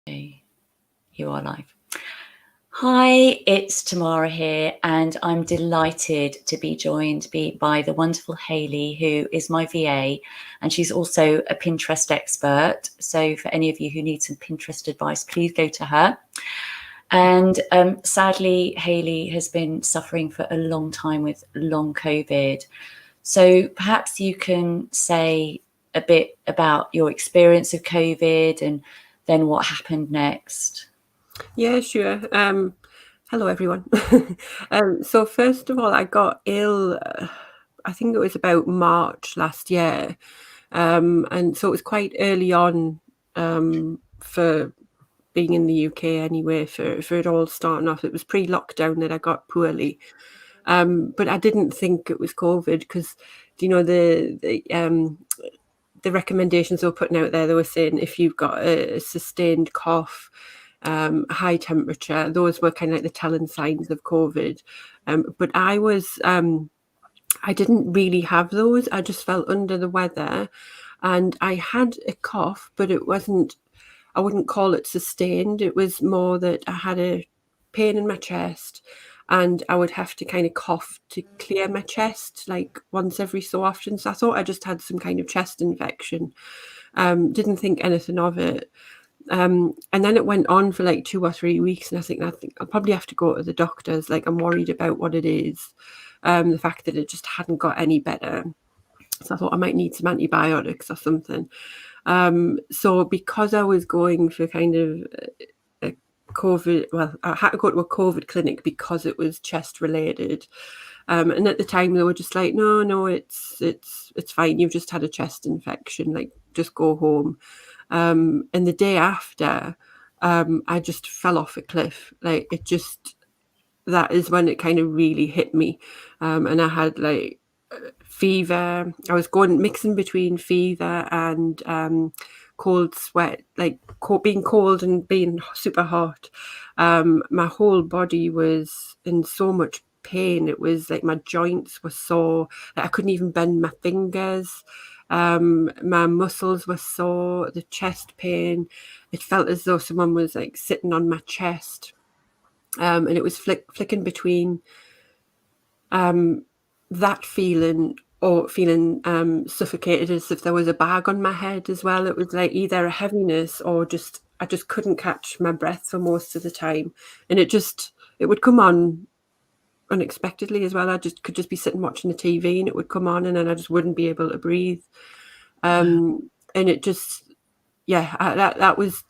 Okay, you are live. Hi, it's Tamara here, and I'm delighted to be joined by the wonderful Hayley, who is my VA, and she's also a Pinterest expert. So for any of you who need some Pinterest advice, please go to her. And sadly, Hayley has been suffering for a long time with long COVID. So perhaps you can say a bit about your experience of COVID and then what happened next. Yeah, sure. Hello, everyone. So first of all, I got ill, I think it was about March last year. And so it was quite early on for being in the UK anyway, for it all starting off. It was pre-lockdown that I got poorly. But I didn't think it was COVID because, the recommendations they were putting out there, they were saying if you've got a sustained cough, high temperature, those were kind of like the telling signs of COVID. But I didn't really have those. I just felt under the weather, and I had a cough, but I wouldn't call it sustained. It was more that I had a pain in my chest, and I would have to kind of cough to clear my chest like once every so often. So I thought I just had some kind of chest infection. Didn't think anything of it. And then it went on for like 2 or 3 weeks, and I think I'll probably have to go to the doctors. Like, I'm worried about what it is. The fact that it just hadn't got any better. So I thought I might need some antibiotics or something. So because I was going for kind of a COVID, well, I had to go to a COVID clinic because it was chest related. And at the time they were just like, no, it's fine. You've just had a chest infection. Like, just go home. And the day after, I just fell off a cliff. Like, that is when it kind of really hit me. And I had like fever. I was mixing between fever and cold sweat, like being cold and being super hot. My whole body was in so much pain. It was like my joints were sore. Like, I couldn't even bend my fingers. My muscles were sore. The chest pain. It felt as though someone was like sitting on my chest. And it was flicking between that feeling or feeling suffocated as if there was a bag on my head as well. It was like either a heaviness or I just couldn't catch my breath for most of the time. And it would come on unexpectedly as well. I could just be sitting watching the TV and it would come on, and then I just wouldn't be able to breathe. And it just, that was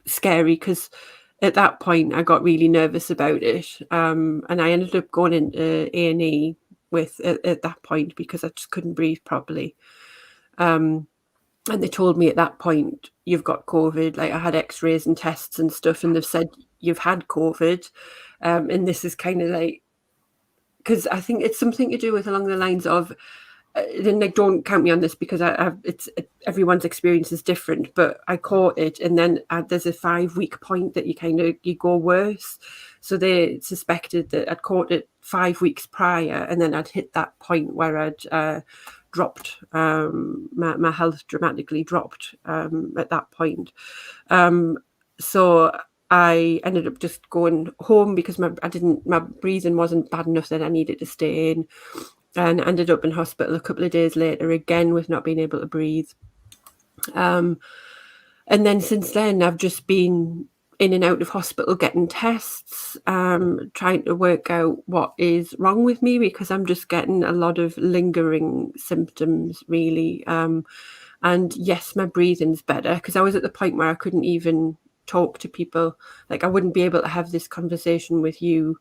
scary because at that point I got really nervous about it. And I ended up going into A&E at that point because I just couldn't breathe properly. And they told me at that point, you've got COVID. Like, I had x-rays and tests and stuff, and they've said you've had COVID. And this is kind of like, because I think it's something to do with along the lines of, then like, don't count me on this because everyone's experience is different, but I caught it, and then there's a 5-week point that you go worse. So they suspected that I'd caught it 5 weeks prior, and then I'd hit that point where I'd dropped, my health dramatically dropped at that point. So I ended up just going home because my breathing wasn't bad enough that I needed to stay in, and ended up in hospital a couple of days later again with not being able to breathe. And then since then I've just been in and out of hospital getting tests, trying to work out what is wrong with me, because I'm just getting a lot of lingering symptoms really. And yes, my breathing's better, because I was at the point where I couldn't even talk to people. Like, I wouldn't be able to have this conversation with you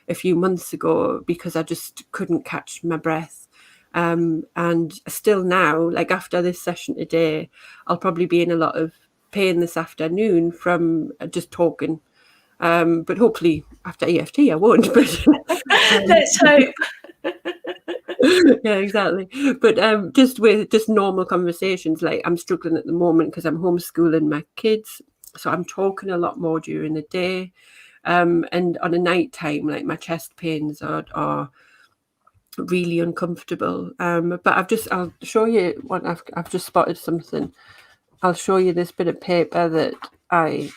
a few months ago because I just couldn't catch my breath. And still now, like after this session today, I'll probably be in a lot of pain this afternoon from just talking. But hopefully after EFT I won't. But Let's hope. yeah, exactly. But just with just normal conversations, like, I'm struggling at the moment because I'm homeschooling my kids, so I'm talking a lot more during the day. And on a night time, like, my chest pains are really uncomfortable. But I'll show you what I've just spotted something. I'll show you this bit of paper that I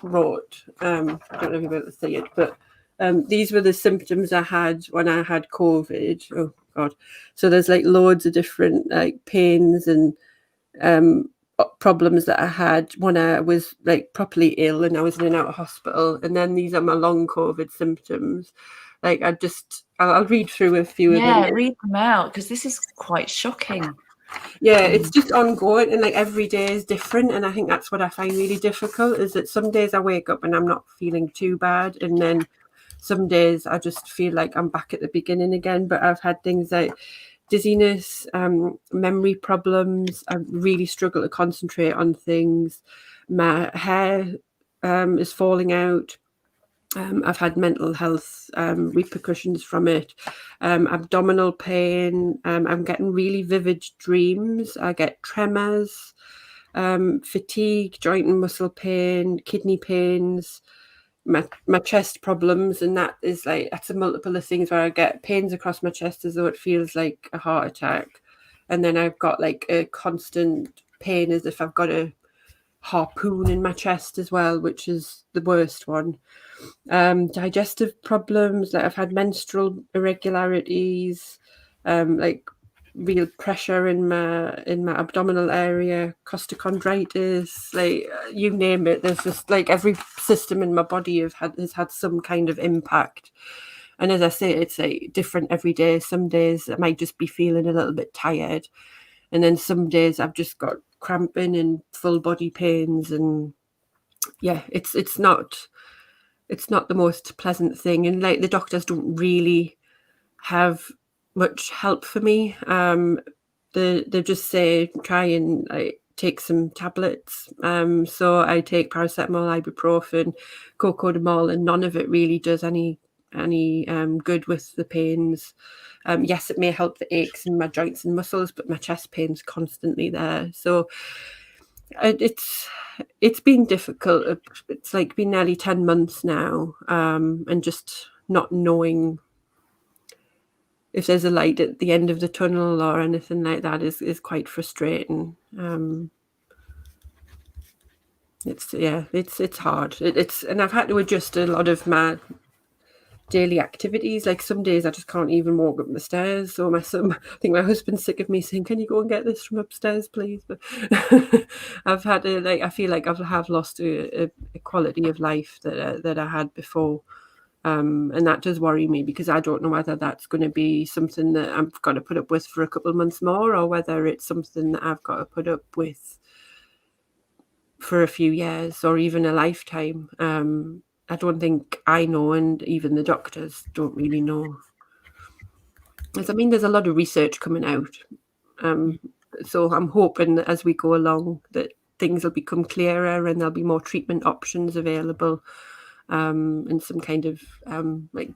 wrote. I don't know if you'll be able to see it, but these were the symptoms I had when I had COVID. Oh God! So there's like loads of different like pains and problems that I had when I was like properly ill and I was in and out of hospital. And then these are my long COVID symptoms. Like I'll read through a few of them. Yeah, read them out, because this is quite shocking. Yeah, it's just ongoing, and like every day is different, and I think that's what I find really difficult, is that some days I wake up and I'm not feeling too bad, and then some days I just feel like I'm back at the beginning again. But I've had things like dizziness, memory problems. I really struggle to concentrate on things. My hair is falling out. I've had mental health repercussions from it, abdominal pain. I'm getting really vivid dreams. I get tremors, fatigue, joint and muscle pain, kidney pains, my chest problems, and that's a multiple of things where I get pains across my chest as though it feels like a heart attack, and then I've got like a constant pain as if I've got a harpoon in my chest as well, which is the worst one. Digestive problems, like I've had menstrual irregularities, like real pressure in my abdominal area, costochondritis, like you name it. There's just like every system in my body has had some kind of impact. And as I say, it's like different every day. Some days I might just be feeling a little bit tired, and then some days I've just got cramping and full body pains, and yeah, it's not the most pleasant thing, and like the doctors don't really have much help for me. They just say try and like take some tablets. So I take paracetamol, ibuprofen, cocodamol, and none of it really does any good with the pains. Yes, it may help the aches in my joints and muscles, but my chest pain's constantly there. So it's been difficult. It's like been nearly 10 months now, and just not knowing if there's a light at the end of the tunnel or anything like that is quite frustrating. It's hard. And I've had to adjust a lot of my daily activities. Like some days I just can't even walk up the stairs. So I think my husband's sick of me saying, "Can you go and get this from upstairs, please?" But I feel like I've lost a quality of life that I had before. And that does worry me, because I don't know whether that's going to be something that I've got to put up with for a couple of months more, or whether it's something that I've got to put up with for a few years or even a lifetime. I don't think I know, and even the doctors don't really know. There's a lot of research coming out. So I'm hoping that as we go along that things will become clearer and there'll be more treatment options available, and some kind of like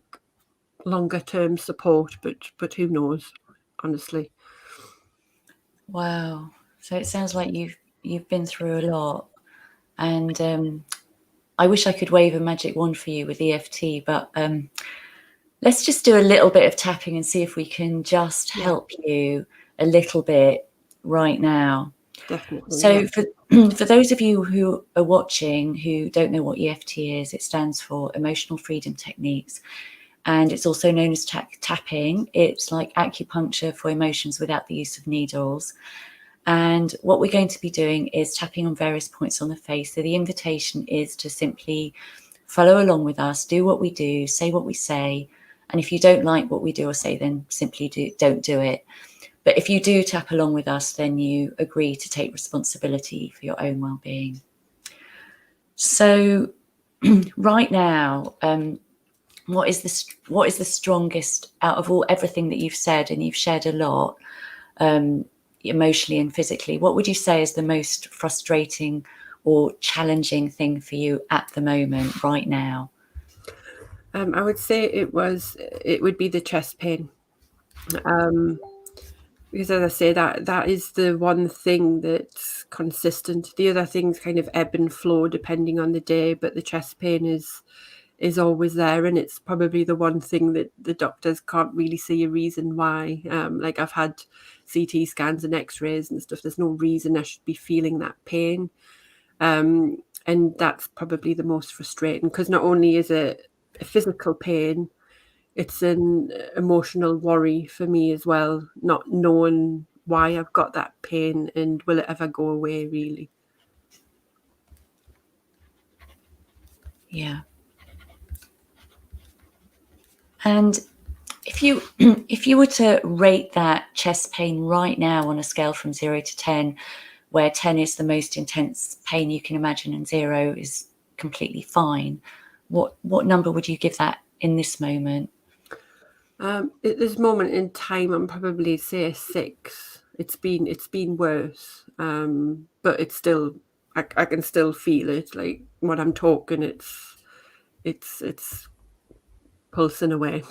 longer term support, but who knows, honestly. Wow. So it sounds like you've been through a lot, and I wish I could wave a magic wand for you with EFT, but let's just do a little bit of tapping and see if we can just help you a little bit right now. Definitely. So for those of you who are watching who don't know what EFT is, it stands for Emotional Freedom Techniques. And it's also known as tapping. It's like acupuncture for emotions without the use of needles. And what we're going to be doing is tapping on various points on the face. So the invitation is to simply follow along with us, do what we do, say what we say. And if you don't like what we do or say, then simply don't do it. But if you do tap along with us, then you agree to take responsibility for your own well-being. So right now, what is the strongest out of everything that you've said, and you've shared a lot, emotionally and physically, what would you say is the most frustrating or challenging thing for you at the moment, right now? I would say it would be the chest pain. Because as I say, that is the one thing that's consistent. The other things kind of ebb and flow depending on the day, but the chest pain is always there, and it's probably the one thing that the doctors can't really see a reason why. Like I've had CT scans and X-rays and stuff. There's no reason I should be feeling that pain. And And that's probably the most frustrating, because not only is it a physical pain, it's an emotional worry for me as well, not knowing why I've got that pain and will it ever go away, really. Yeah. And if you if you were to rate that chest pain right now on a scale from 0 to 10, where 10 is the most intense pain you can imagine and 0 is completely fine, what number would you give that in this moment? At this moment in time, I'm probably say a 6. It's been worse, but it's still, I can still feel it. Like when I'm talking, it's pulsing away.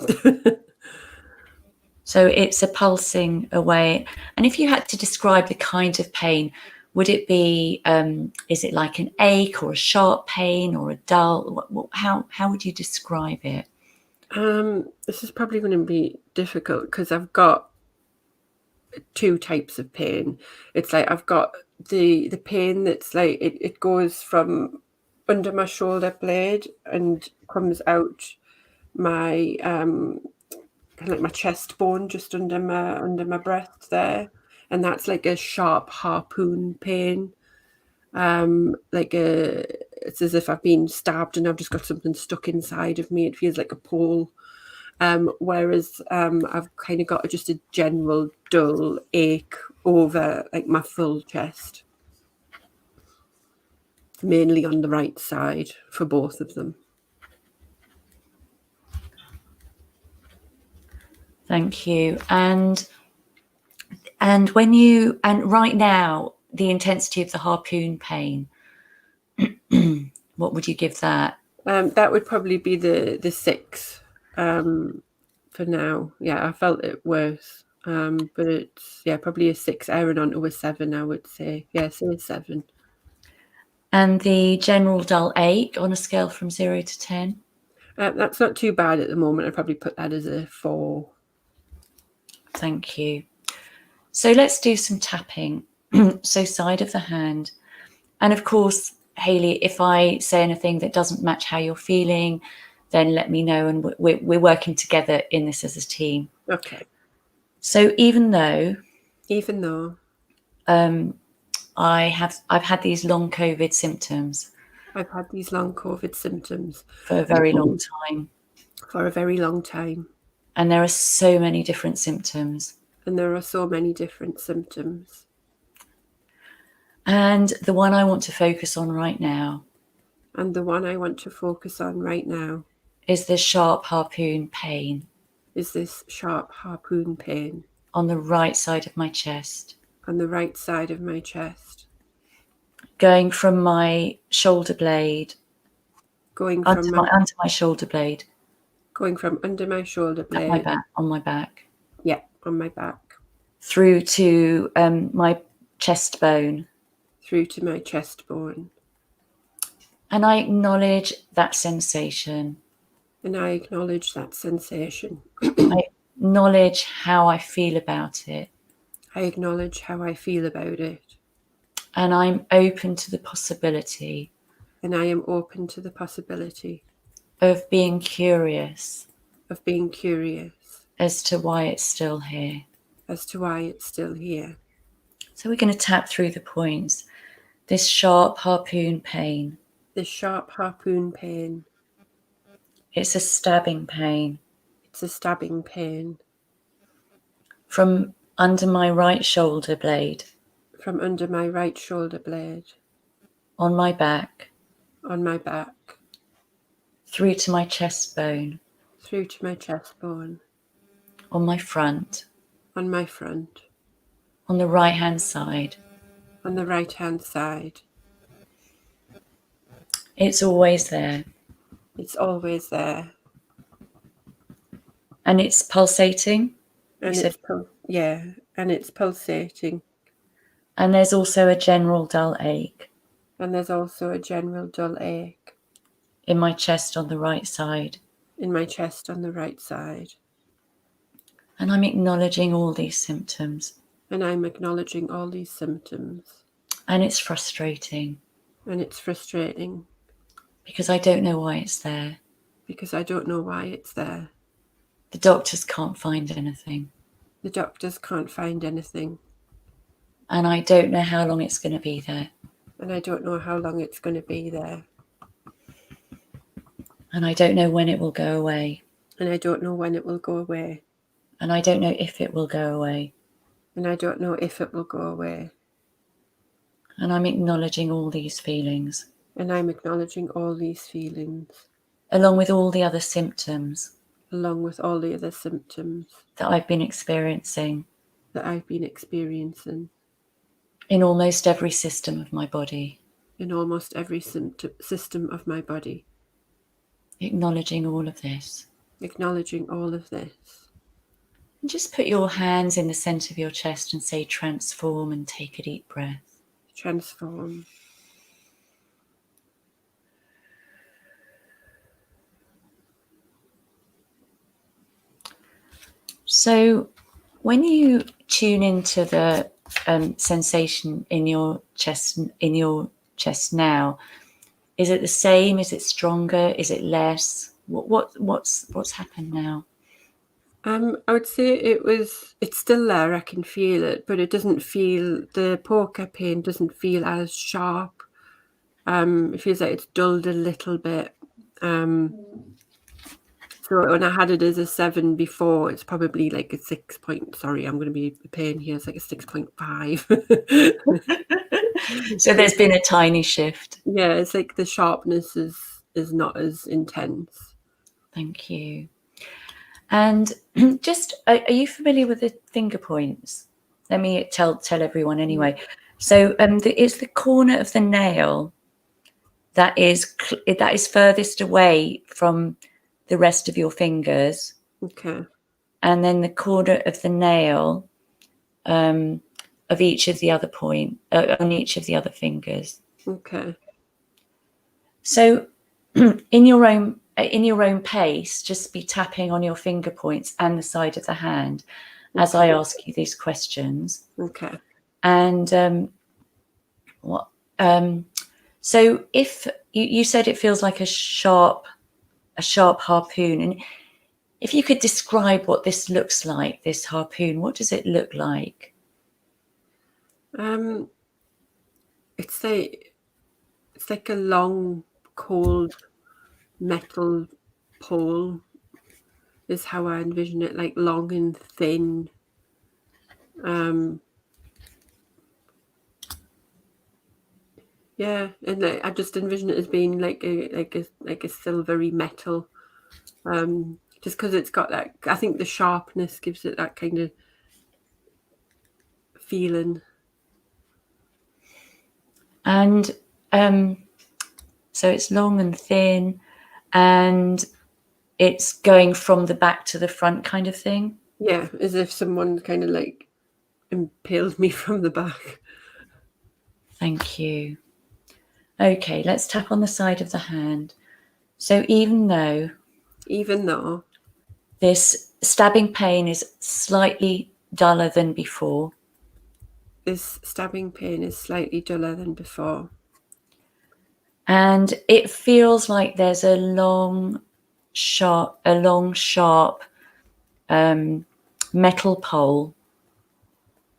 So it's a pulsing away. And if you had to describe the kind of pain, would it be, is it like an ache or a sharp pain or a dull? How would you describe it? This is probably going to be difficult because I've got two types of pain. It's like I've got the pain that's like it goes from under my shoulder blade and comes out my kind of like my chest bone, just under my breast there, and that's like a sharp harpoon pain. It's as if I've been stabbed and I've just got something stuck inside of me. It feels like a pole. Whereas I've kind of got just a general dull ache over like my full chest, mainly on the right side for both of them. Thank you. And right now, the intensity of the harpoon pain, what would you give that? That would probably be the 6 for now. Yeah, I felt it worse. But it's, yeah, probably a 6 airing onto a 7, I would say. Yeah, say a 7. And the general dull ache on a scale from 0 to 10? That's not too bad at the moment. I'd probably put that as a 4. Thank you. So let's do some tapping. So side of the hand. And of course, Hayley, if I say anything that doesn't match how you're feeling, then let me know. And we're working together in this as a team. Okay. So even though I've had these long COVID symptoms I've had these long COVID symptoms for a very long time, for a very long time, and there are so many different symptoms. and there are so many different symptoms. And the one I want to focus on right now And the one I want to focus on right now is this sharp harpoon pain is this sharp harpoon pain on the right side of my chest, on the right side of my chest, going from my shoulder blade going under from my shoulder blade, under my shoulder at my blade, back, on my back, yeah, on my back, through to my chest bone. through to my chest bone. And I acknowledge that sensation. And I acknowledge that sensation. I acknowledge how I feel about it. I acknowledge how I feel about it. And I'm open to the possibility And I am open to the possibility of being curious of being curious as to why it's still here. as to why it's still here. So we're going to tap through the points. This sharp harpoon pain. This sharp harpoon pain. It's a stabbing pain. It's a stabbing pain. From under my right shoulder blade. From under my right shoulder blade. On my back. On my back. Through to my chest bone. Through to my chest bone. On my front. On my front. On the right hand side. On the right hand side. It's always there. It's always there. And it's pulsating. And and it's pulsating. And there's also a general dull ache. And there's also a general dull ache. In my chest on the right side. In my chest on the right side. And I'm acknowledging all these symptoms. And I'm acknowledging all these symptoms. And it's frustrating. And it's frustrating. Because I don't know why it's there. Because I don't know why it's there. The doctors can't find anything. The doctors can't find anything. And I don't know how long it's going to be there. And I don't know how long it's going to be there. And I don't know when it will go away. And I don't know when it will go away. And I don't know if it will go away. And I don't know if it will go away. And I'm acknowledging all these feelings. And I'm acknowledging all these feelings. Along with all the other symptoms. Along with all the other symptoms. That I've been experiencing. That I've been experiencing. In almost every system of my body. In almost every system of my body. Acknowledging all of this. Acknowledging all of this. And just put your hands in the center of your chest and say transform and take a deep breath. Transform. So when you tune into the sensation in your chest now, is it the same? Is it stronger? Is it less? What's happened now? I would say it's still there. I can feel it, but it doesn't feel, the poker pain doesn't feel as sharp. It feels like it's dulled a little bit. So when I had it as a 7 before, it's probably like a 6 point. Sorry, I'm going to be a pain here. It's like a 6.5. So there's been a tiny shift. Yeah, it's like the sharpness is not as intense. Thank you. And just, are you familiar with the finger points? Let me tell everyone anyway. So it's the corner of the nail that is furthest away from the rest of your fingers. Okay. And then the corner of the nail of each of the other on each of the other fingers. Okay. So in your own pace, just be tapping on your finger points and the side of the hand as I ask you these questions. Okay. And so if you said it feels like a sharp harpoon, and if you could describe what this looks like, this harpoon, what does it look like? It's like a long, cold metal pole is how I envision it, like long and thin. Yeah, and I just envision it as being like a silvery metal. Just because it's got that, I think the sharpness gives it that kind of feeling. And so it's long and thin, and it's going from the back to the front kind of thing? Yeah, as if someone kind of like impaled me from the back. Thank you. Okay, let's tap on the side of the hand. So even though this stabbing pain is slightly duller than before, this stabbing pain is slightly duller than before. And it feels like there's a long, sharp metal pole.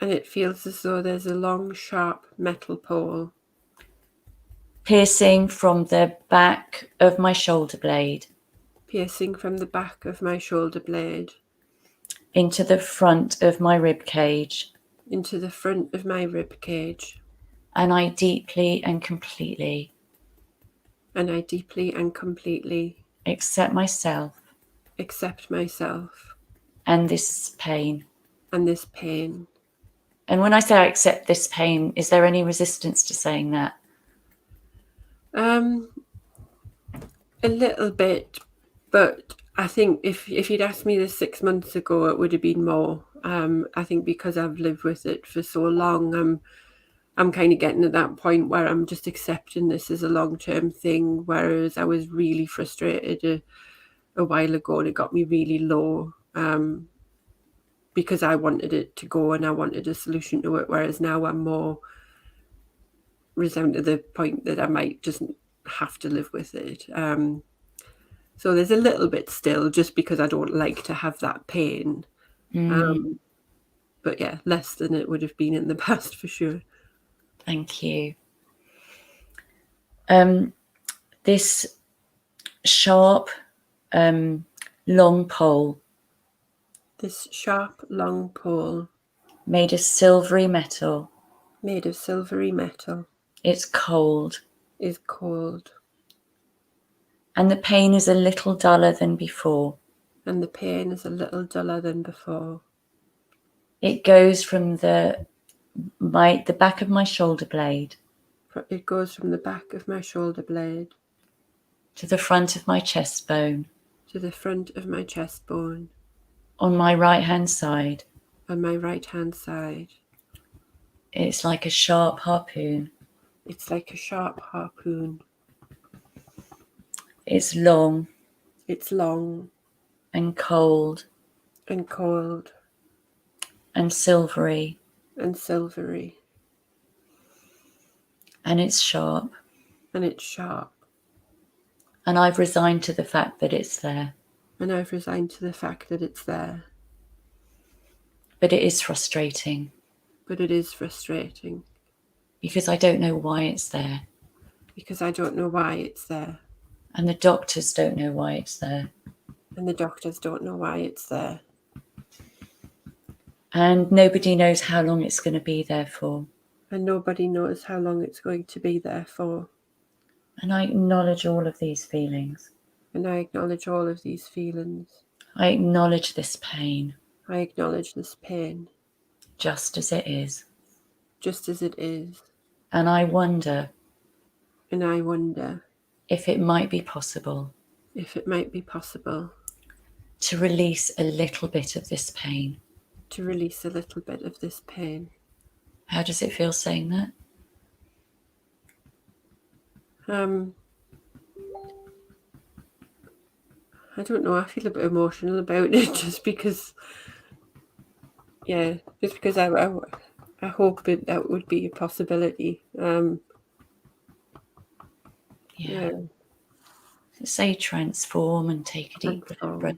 And it feels as though there's a long, sharp metal pole piercing from the back of my shoulder blade. Piercing from the back of my shoulder blade. Into the front of my rib cage. Into the front of my rib cage. And I deeply and completely. Accept myself. And this pain. And when I say I accept this pain, is there any resistance to saying that? A little bit, but I think if you'd asked me this 6 months ago, it would have been more. I think because I've lived with it for so long, I'm kind of getting at that point where I'm just accepting this as a long-term thing, whereas I was really frustrated a while ago, and it got me really low because I wanted it to go and I wanted a solution to it, whereas now I'm more resound to the point that I might just have to live with it. So there's a little bit still, just because I don't like to have that pain. But yeah, less than it would have been in the past for sure. Thank you. This sharp, long pole. This sharp, long pole. Made of silvery metal. Made of silvery metal. It's cold. Is cold. And the pain is a little duller than before. And the pain is a little duller than before. It goes from the back of my shoulder blade. It goes from the back of my shoulder blade. To the front of my chest bone. To the front of my chest bone. On my right hand side. On my right hand side. It's like a sharp harpoon. It's like a sharp harpoon. It's long. It's long. And cold. And cold. And silvery. And silvery. And it's sharp. And it's sharp. And I've resigned to the fact that it's there. And I've resigned to the fact that it's there. But it is frustrating. But it is frustrating. Because I don't know why it's there. Because I don't know why it's there. And the doctors don't know why it's there. And the doctors don't know why it's there. And nobody knows how long it's going to be there for. And nobody knows how long it's going to be there for. And I acknowledge all of these feelings. And I acknowledge all of these feelings. I acknowledge this pain. I acknowledge this pain. Just as it is. Just as it is. And I wonder. And I wonder. If it might be possible. If it might be possible. To release a little bit of this pain. To release a little bit of this pain. How does it feel saying that? I don't know. I feel a bit emotional about it just because, I hope that would be a possibility. Say transform and take a deep breath.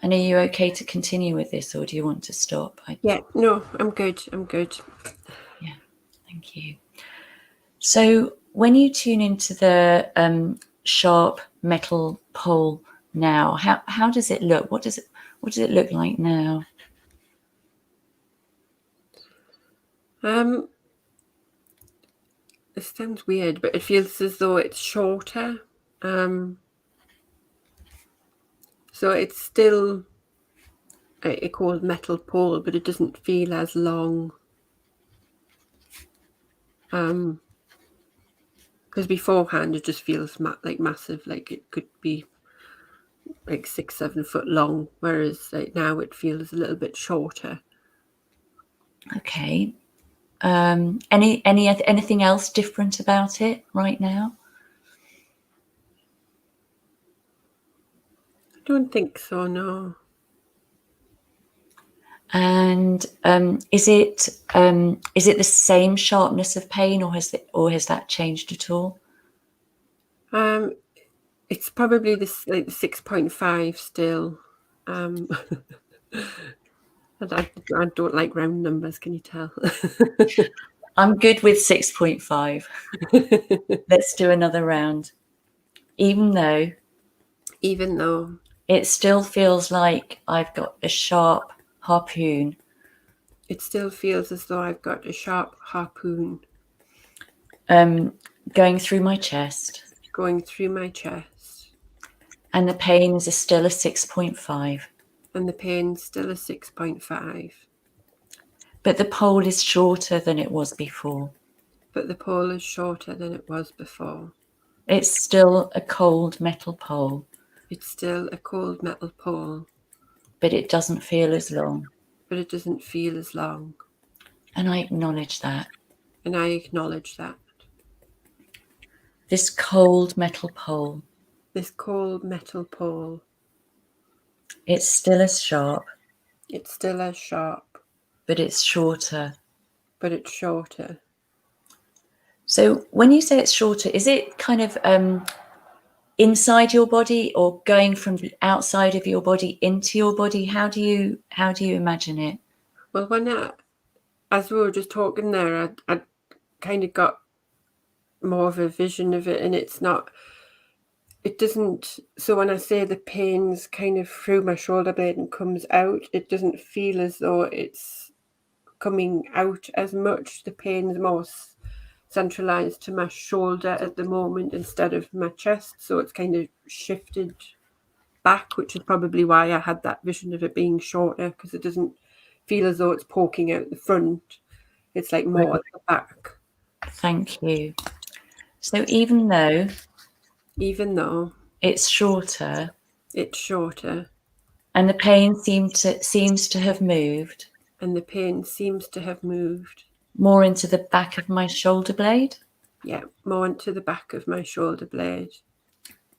And are you okay to continue with this, or do you want to stop? No, I'm good. Yeah, thank you. So when you tune into the sharp metal pole now, how does it look? What does it look like now? It sounds weird, but it feels as though it's shorter. So it's still a cold metal pole, but it doesn't feel as long. Because beforehand it just feels like massive, like it could be like 6-7 foot long, whereas like now it feels a little bit shorter. Okay. Anything else different about it right now? I don't think so, no. And is it the same sharpness of pain, or has that changed at all? It's probably the 6.5 still. I don't like round numbers, can you tell? I'm good with 6.5. Let's do another round. Even though it still feels like I've got a sharp harpoon. It still feels as though I've got a sharp harpoon. Going through my chest. Going through my chest. And the pain is still a 6.5. And the pain's still a 6.5. But the pole is shorter than it was before. But the pole is shorter than it was before. It's still a cold metal pole. It's still a cold metal pole. But it doesn't feel as long. But it doesn't feel as long. And I acknowledge that. And I acknowledge that. This cold metal pole. This cold metal pole. It's still as sharp, It's still as sharp, but it's shorter. but it's shorter. So when you say it's shorter, is it kind of inside your body or going from the outside of your body into your body? How do you imagine it? Well, as we were just talking there, I kind of got more of a vision of it, and it doesn't, so when I say the pain's kind of through my shoulder blade and comes out, it doesn't feel as though it's coming out as much. The pain's more centralized to my shoulder at the moment instead of my chest, so it's kind of shifted back, which is probably why I had that vision of it being shorter, because it doesn't feel as though it's poking out the front. It's like more at the back. Thank you. So even though it's shorter shorter, and the pain seems to have moved, and the pain seems to have moved more into the back of my shoulder blade. Yeah, more into the back of my shoulder blade.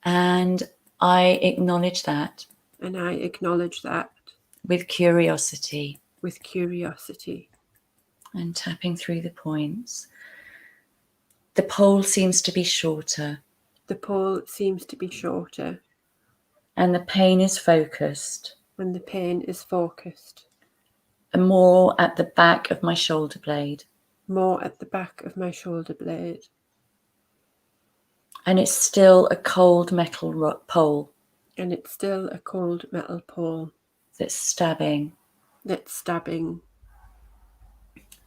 And I acknowledge that. And I acknowledge that. With curiosity. With curiosity. And tapping through the points. The pole seems to be shorter. The pole seems to be shorter. And the pain is focused. And the pain is focused. And more at the back of my shoulder blade. More at the back of my shoulder blade. And it's still a cold metal pole. And it's still a cold metal pole. That's stabbing. That's stabbing.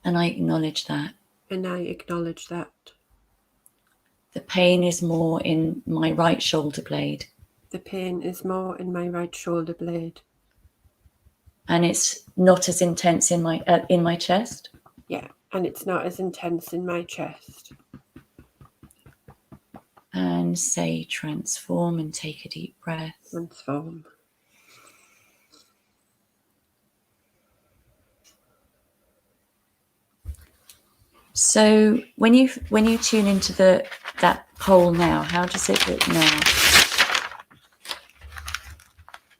And I acknowledge that. And I acknowledge that. The pain is more in my right shoulder blade. The pain is more in my right shoulder blade. And it's not as intense in my chest. Yeah, and it's not as intense in my chest. And say transform and take a deep breath. Transform. So when you tune into that pole now, how does it look now?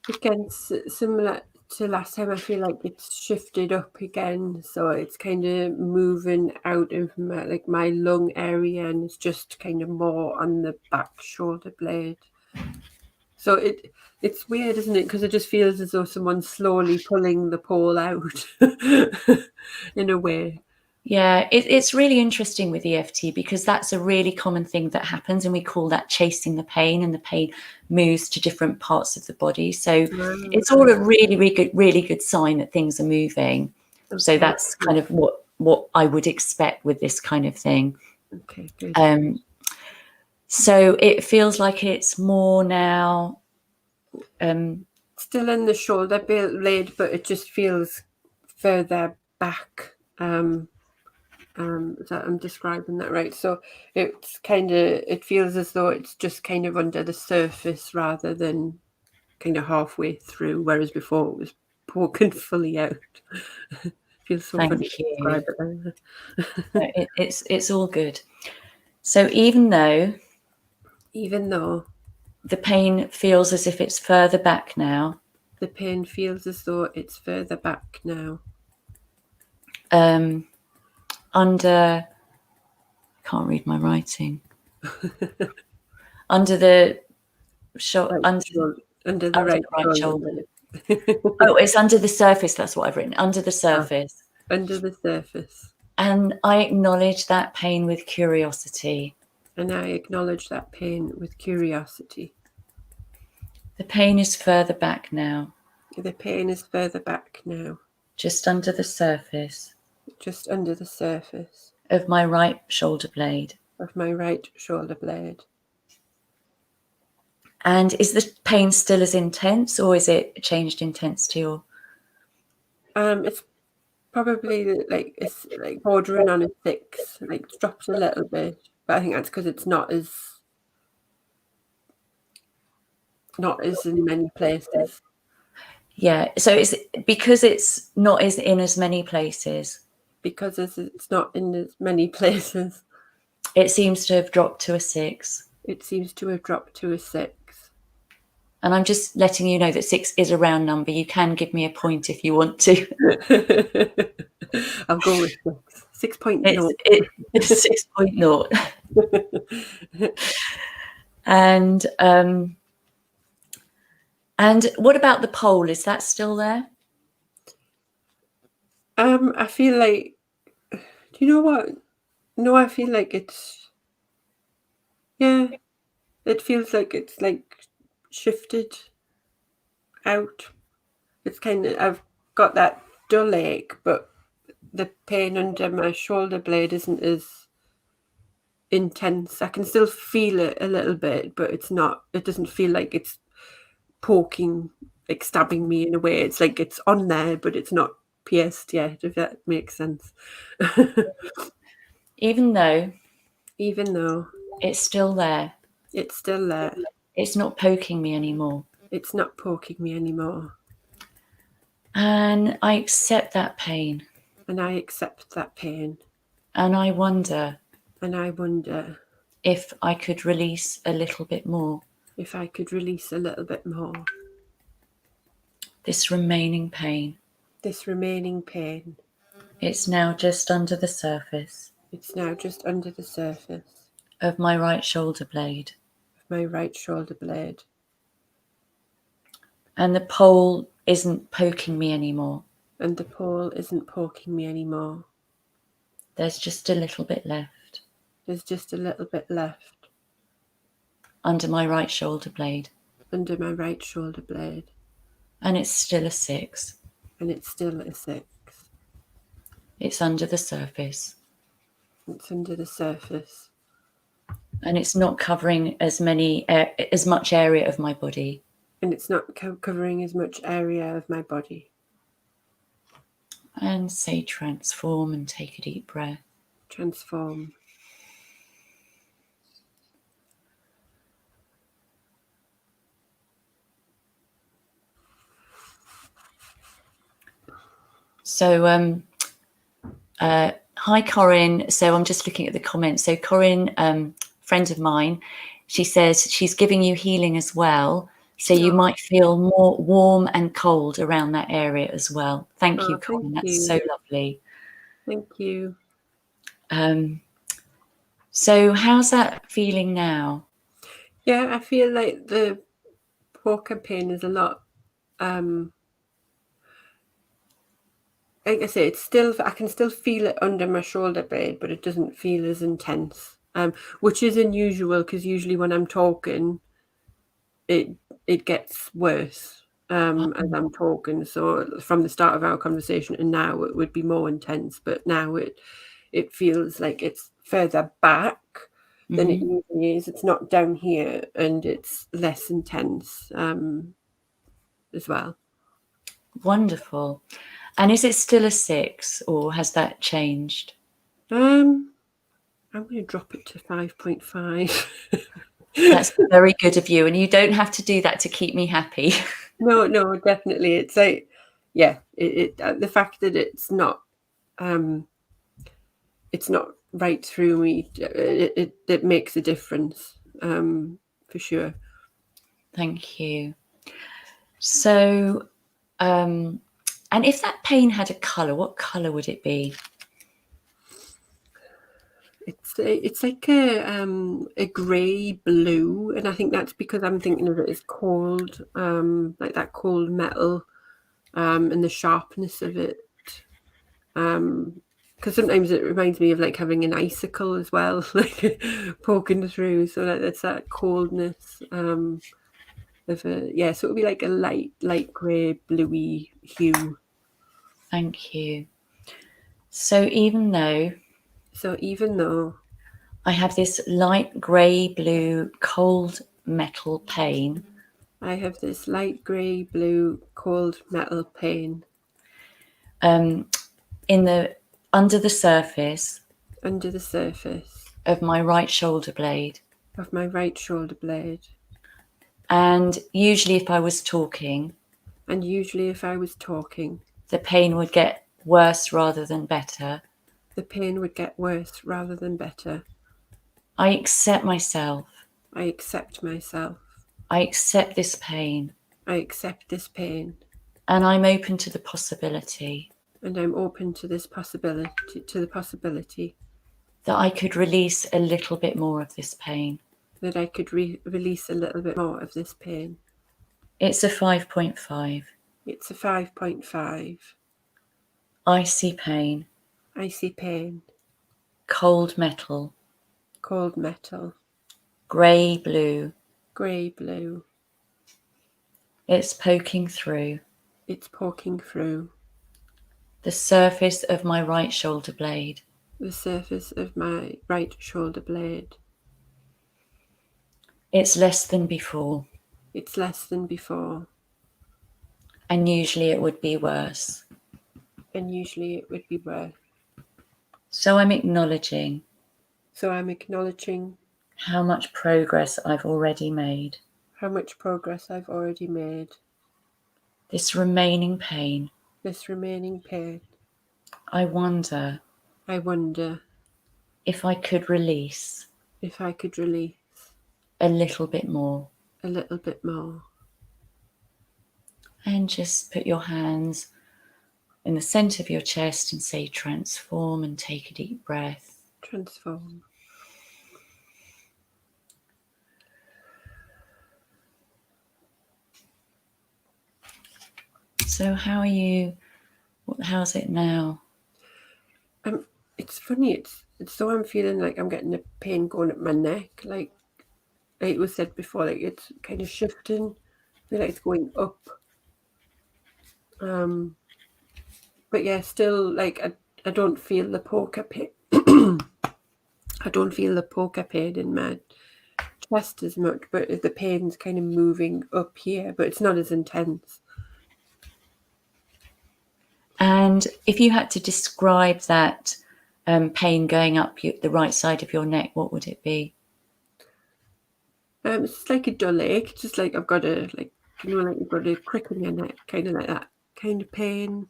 Again, similar to last time, I feel like it's shifted up again, so it's kind of moving out of my lung area, and it's just kind of more on the back shoulder blade. So it's weird, isn't it? Because it just feels as though someone's slowly pulling the pole out in a way. Yeah, it's really interesting with EFT because that's a really common thing that happens, and we call that chasing the pain, and the pain moves to different parts of the body. So it's all a really good sign that things are moving. Okay. So that's kind of what I would expect with this kind of thing. Okay, good. So it feels like it's more now. Still in the shoulder blade, but it just feels further back. That I'm describing that right? So it feels as though it's just kind of under the surface rather than kind of halfway through, whereas before it was poking fully out. Feels so funny to describe it. It's all good. So even though the pain feels as if it's further back now. The pain feels as though it's further back now. Under, I can't read my writing. Under the under the right shoulder. Oh, it's under the surface. That's what I've written. Under the surface. Under the surface. And I acknowledge that pain with curiosity. And I acknowledge that pain with curiosity. The pain is further back now. The pain is further back now. Just under the surface. Just under the surface. Of my right shoulder blade. Of my right shoulder blade. And is the pain still as intense, or is it changed intensity? Or it's probably it's bordering on a 6. It's dropped a little bit, but I think that's because it's not as in many places. Yeah, so it's because it's not as in as many places. Because it's not in as many places. It seems to have dropped to a 6. It seems to have dropped to a 6. And I'm just letting you know that 6 is a round number. You can give me a point if you want to. I'll go with 6. 6.0. It's 6.0. And what about the pole? Is that still there? I feel like, do you know what? No, I feel like it's, yeah, it feels like it's like shifted out. It's kind of, I've got that dull ache, but the pain under my shoulder blade isn't as intense. I can still feel it a little bit, but it's not, it doesn't feel like it's poking, like stabbing me in a way. It's like it's on there, but it's not pierced yet, if that makes sense. Even though Even though it's still there, it's still there, it's not poking me anymore. it's not poking me anymore. And I accept that pain. And I accept that pain. And I wonder if I could release a little bit more. If I could release a little bit more. This remaining pain. This remaining pain. It's now just under the surface. It's now just under the surface. Of my right shoulder blade. Of my right shoulder blade. And the pole isn't poking me anymore. And the pole isn't poking me anymore. There's just a little bit left. There's just a little bit left. Under my right shoulder blade. Under my right shoulder blade. And it's still a 6. And it's still a 6. It's under the surface. It's under the surface. And it's not covering as much area of my body. And it's not covering as much area of my body. And say transform and take a deep breath. Transform. So, hi, Corinne. So I'm just looking at the comments. So Corinne, friend of mine, she says she's giving you healing as well. So you might feel more warm and cold around that area as well. Thank you, Corinne. That's so lovely. Thank you. So how's that feeling now? Yeah, I feel like the poker pain is a lot, like I say, it's still, I can still feel it under my shoulder blade, but it doesn't feel as intense, which is unusual because usually when I'm talking, it gets worse as I'm talking. So from the start of our conversation and now it would be more intense, but now it feels like it's further back than it usually is. It's not down here and it's less intense as well. Wonderful. And is it still a 6 or has that changed? I'm going to drop it to 5.5. That's very good of you. And you don't have to do that to keep me happy. No, definitely. It's like, yeah, the fact that it's not right through me, it makes a difference, for sure. Thank you. So, and if that pain had a colour, what colour would it be? It's like a grey blue, and I think that's because I'm thinking of it as cold, like that cold metal, and the sharpness of it. Because sometimes it reminds me of like having an icicle as well, like poking through. So that's that coldness of a, yeah. So it would be like a light grey, bluey hue. Thank you. So even though I have this light grey blue cold metal pain, I have this light grey blue cold metal pain. Under the surface Of my right shoulder blade. And usually if I was talking, the pain would get worse rather than better. I accept myself. I accept this pain. I accept this pain. And I'm open to the possibility. And I'm open to this possibility, That I could release a little bit more of this pain. That I could release a little bit more of this pain. It's a 5.5. It's a 5.5. I see pain. I see pain. Cold metal. Cold metal. Grey blue. Grey blue. It's poking through. It's poking through. The surface of my right shoulder blade. The surface of my right shoulder blade. It's less than before. It's less than before. And usually it would be worse. And usually it would be worse. So I'm acknowledging. So I'm acknowledging how much progress I've already made. How much progress I've already made. This remaining pain. This remaining pain. I wonder. I wonder. If I could release. If I could release. A little bit more. A little bit more. And just put your hands in the center of your chest and say transform and take a deep breath. Transform. So how are you? How's it now? It's funny. It's so I'm feeling like I'm getting a pain going up my neck. Like it was said before, like it's kind of shifting. I feel like it's going up. But yeah, still like I don't feel the poker pain. I don't feel the poker pain in my chest as much, but the pain's kind of moving up here, but it's not as intense. And if you had to describe that pain going up the right side of your neck, what would it be? It's like a dull ache, just like I've got a like you've got a crick in your neck, kind of like that kind of pain.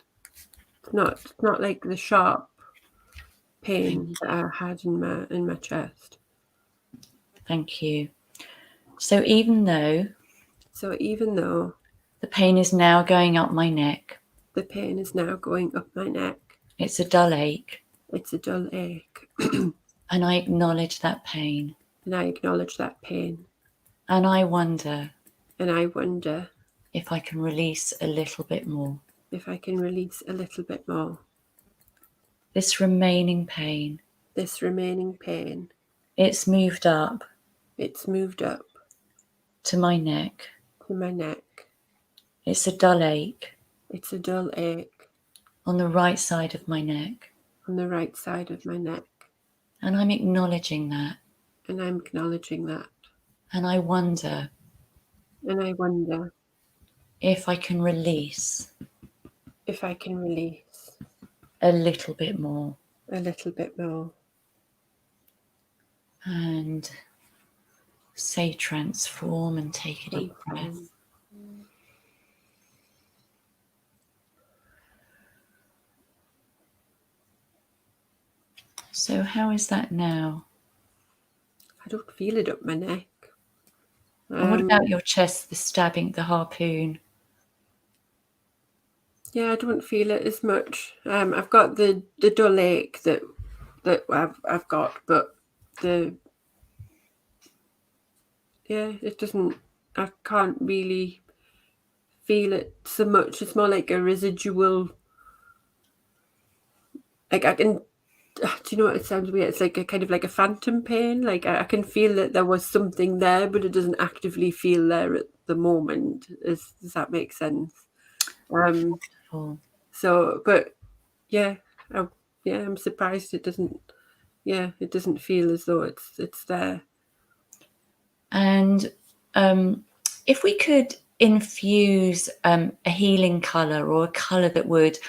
It's not like the sharp pain that I had in my chest. Thank you. So even though the pain is now going up my neck, the pain is now going up my neck. It's a dull ache. It's a dull ache. And I acknowledge that pain. And I acknowledge that pain. And I wonder. If I can release a little bit more. If I can release a little bit more. This remaining pain. This remaining pain. It's moved up. It's moved up. To my neck. To my neck. It's a dull ache. It's a dull ache. On the right side of my neck. On the right side of my neck. And I'm acknowledging that. And I'm acknowledging that. And I wonder. And I wonder. If I can release. If I can release. A little bit more. A little bit more. And say transform and take a deep breath. So how is that now? I don't feel it up my neck. And what about your chest, the stabbing, the harpoon? Yeah, I don't feel it as much. I've got the dull ache that I've got, but it doesn't. I can't really feel it so much. It's more like a residual. Like I can. Do you know what? It sounds weird. It's like a kind of like a phantom pain. Like I can feel that there was something there, but it doesn't actively feel there at the moment. Does that make sense? So, but yeah, I'm surprised it doesn't. Yeah, it doesn't feel as though it's there. And if we could infuse a healing colour or a colour that would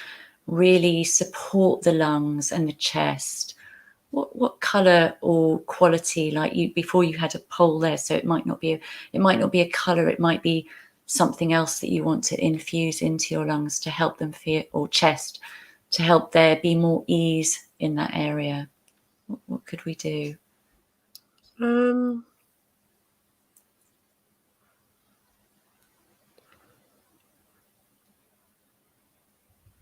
really support the lungs and the chest, what colour or quality, like you before you had a poll there, so it might not be a colour, it might be something else that you want to infuse into your lungs to help them feel, or chest, to help there be more ease in that area. What could we do?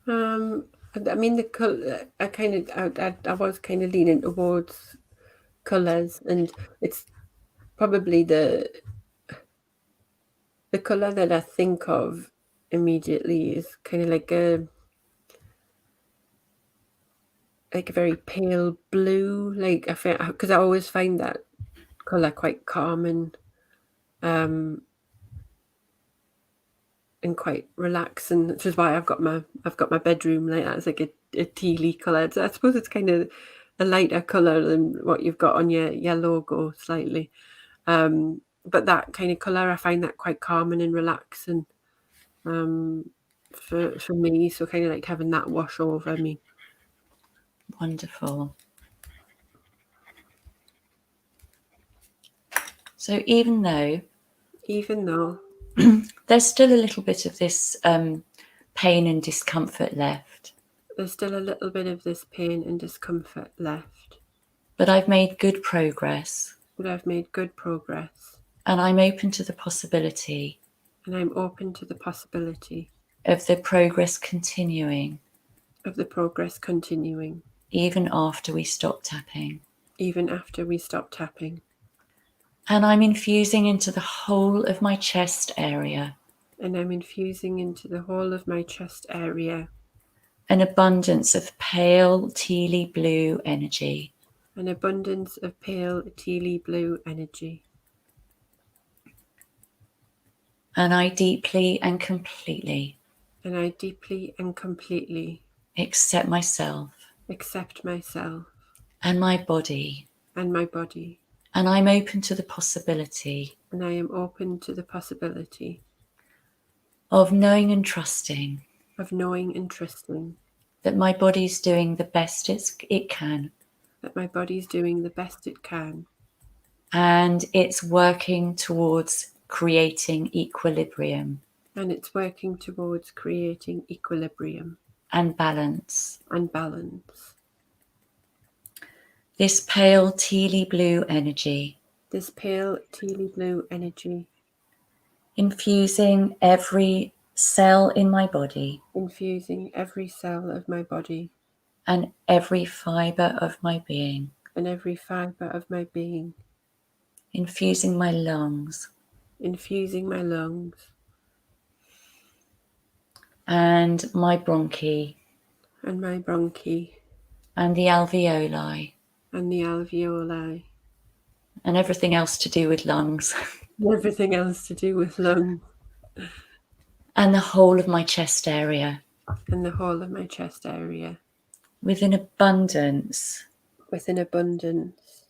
I mean, the colour, I was kind of leaning towards colours, and it's probably the colour that I think of immediately is kind of like a very pale blue, like I feel, because I always find that colour quite calming, and quite relaxing, which is why I've got my bedroom like that. It's like a tealy colour. So I suppose it's kind of a lighter colour than what you've got on your logo slightly. But that kind of colour, I find that quite calming and relaxing, for me. So kind of like having that wash over me. Wonderful. So even though there's still a little bit of this pain and discomfort left, there's still a little bit of this pain and discomfort left, but I've made good progress, but I've made good progress, and I'm open to the possibility and I'm open to the possibility of the progress continuing, of the progress continuing, even after we stop tapping. even after we stop tapping. And I'm infusing into the whole of my chest area And I'm infusing into the whole of my chest area an abundance of pale, tealy blue energy. an abundance of pale, tealy blue energy. And I deeply and completely And I deeply and completely accept myself accept myself and my body. and my body. And I'm open to the possibility And I am open to the possibility of knowing and trusting of knowing and trusting that my body's doing the best it can, that my body's doing the best it can, and it's working towards creating equilibrium and it's working towards creating equilibrium and balance. and balance. This pale tealy blue energy, This pale, tealy blue energy, infusing every cell in my body infusing every cell of my body and every fibre of my being, and every fibre of my being, infusing my lungs infusing my lungs and my bronchi and my bronchi and the alveoli and the alveoli and everything else to do with lungs and everything else to do with lungs and the whole of my chest area and the whole of my chest area with an abundance with an abundance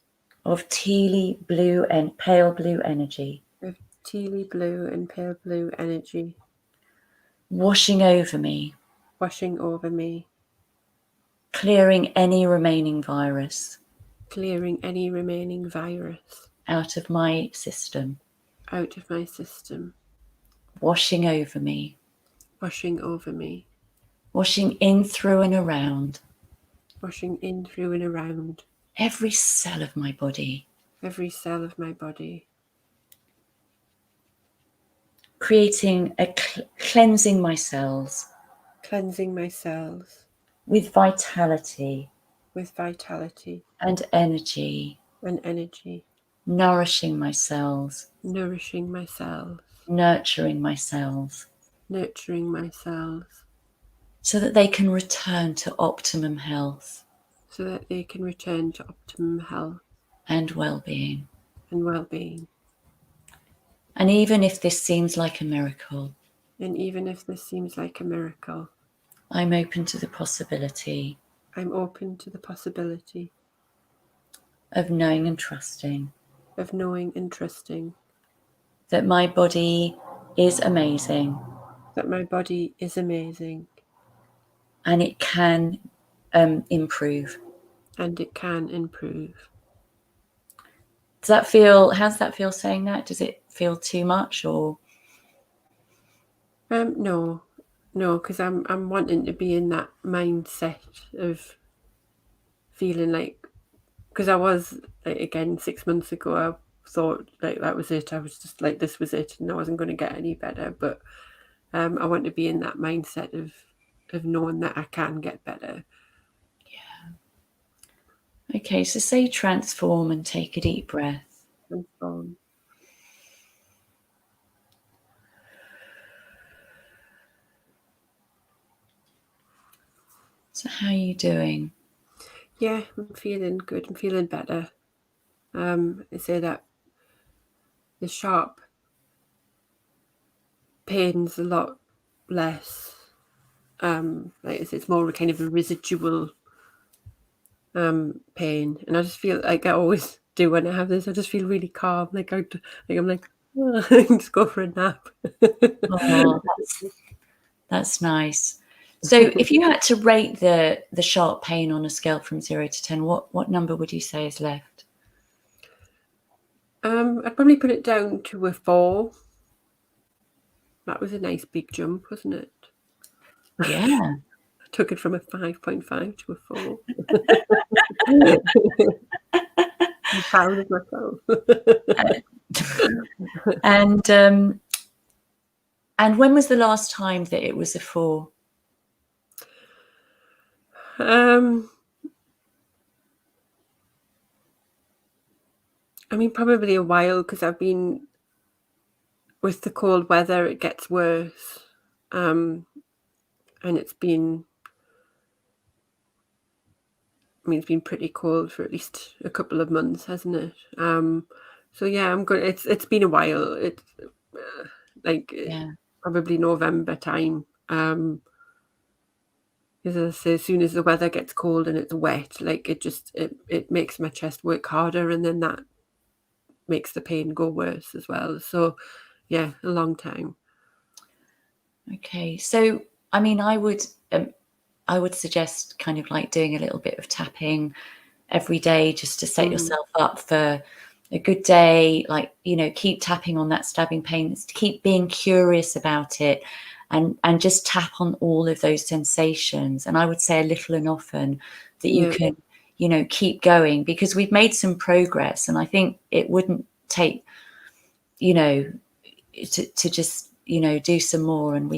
of tealy blue and pale blue energy of tealy blue and pale blue energy washing over me, washing over me, clearing any remaining virus clearing any remaining virus out of my system, out of my system, washing over me, washing over me, washing in, through and around washing in, through and around every cell of my body, every cell of my body, creating cleansing my cells cleansing my cells with vitality with vitality and energy, and energy, nourishing my cells, nourishing my cells, nurturing my cells, nurturing my cells, so that they can return to optimum health so that they can return to optimum health and well-being. and well-being. And even if this seems like a miracle, And even if this seems like a miracle, I'm open to the possibility I'm open to the possibility of knowing and trusting of knowing and trusting that my body is amazing that my body is amazing and it can improve. and it can improve. How's that feel saying that? Does it feel too much or? No, because I'm wanting to be in that mindset of feeling like, because I was like, again 6 months ago, I thought like that was it. I was just like this was it, and I wasn't going to get any better. But I want to be in that mindset of knowing that I can get better. Okay, so say transform and take a deep breath. Transform. So how are you doing? Yeah, I'm feeling good. I'm feeling better. I say that the sharp pain's a lot less. Like it's more kind of a residual pain, and I just feel like I always do when I have this. I just feel really calm. I'm like, oh, I can just go for a nap. Oh, that's nice. So if you had to rate the sharp pain on a scale from 0 to 10, what number would you say is left? I'd probably put it down to a 4. That was a nice big jump, wasn't it? Yeah. I took it from a 5.5 to a 4. I'm proud of myself. And when was the last time that it was a 4? I mean, probably a while, because I've been with the cold weather, it gets worse. And it's been, I mean, it's been pretty cold for at least a couple of months, hasn't it? So yeah, I'm good. It's been a while. It's like Yeah. probably November time. As I say, as soon as the weather gets cold and it's wet, like it makes my chest work harder, and then that makes the pain go worse as well. So yeah, a long time. Okay. So, I mean, I would suggest kind of like doing a little bit of tapping every day just to set yourself up for a good day. Like, keep tapping on that stabbing pain, to keep being curious about it, and just tap on all of those sensations. And I would say a little and often that you Yeah, can, keep going, because we've made some progress. And I think it wouldn't take, to just, do some more, and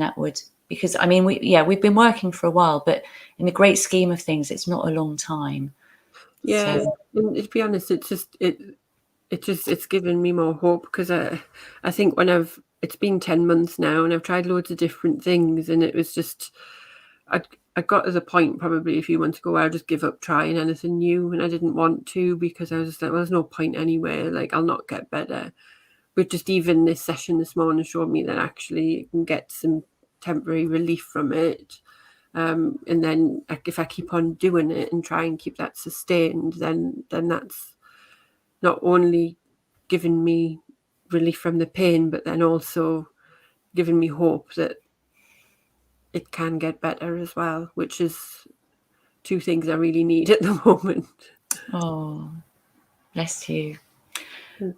that would, because I mean, we've been working for a while, but in the great scheme of things, it's not a long time. yeah. So And to be honest, it's given me more hope, because I think it's been 10 months now, and I've tried loads of different things, and it was just I got to the point probably a few months ago where I just give up trying anything new, and I didn't want to, because I was just like, well, there's no point anyway. Like, I'll not get better. But just even this session this morning showed me that actually you can get some temporary relief from it. And then if I keep on doing it and try and keep that sustained, then that's not only giving me relief from the pain, but then also giving me hope that it can get better as well, which is 2 things I really need at the moment. oh, bless you.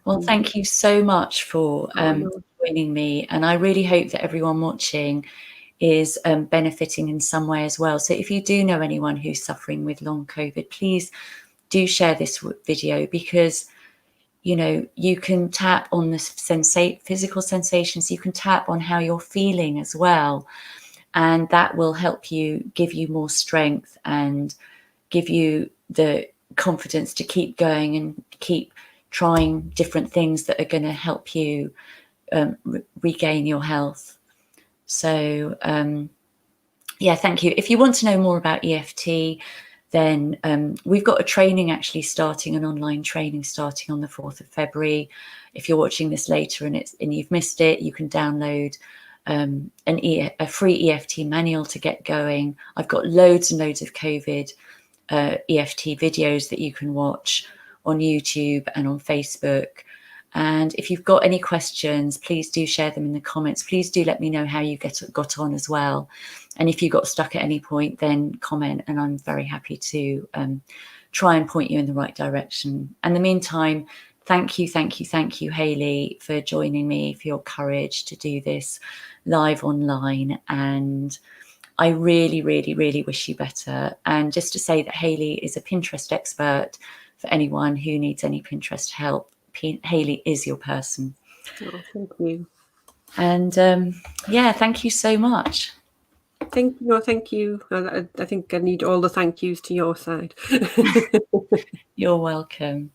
Well, Mhm. thank you so much for Oh, no. joining me, and I really hope that everyone watching is benefiting in some way as well. So if you do know anyone who's suffering with long COVID, please do share this video, because you can tap on the physical sensations, you can tap on how you're feeling as well, and that will help you, give you more strength, and give you the confidence to keep going and keep trying different things that are going to help you regain your health. So yeah, thank you. If you want to know more about EFT, then we've got a training actually starting, an online training starting on the 4th of February. If you're watching this later and you've missed it, you can download a free EFT manual to get going. I've got loads and loads of COVID EFT videos that you can watch on YouTube and on Facebook. And if you've got any questions, please do share them in the comments. Please do let me know how you got on as well. And if you got stuck at any point, then comment, and I'm very happy to try and point you in the right direction. And in the meantime, thank you, Hayley, for joining me, for your courage to do this live online. And I really, really, really wish you better. And just to say that Hayley is a Pinterest expert for anyone who needs any Pinterest help. Hayley is your person. Oh, thank you. And yeah, thank you so much. Thank you. I think I need all the thank yous to your side. You're welcome.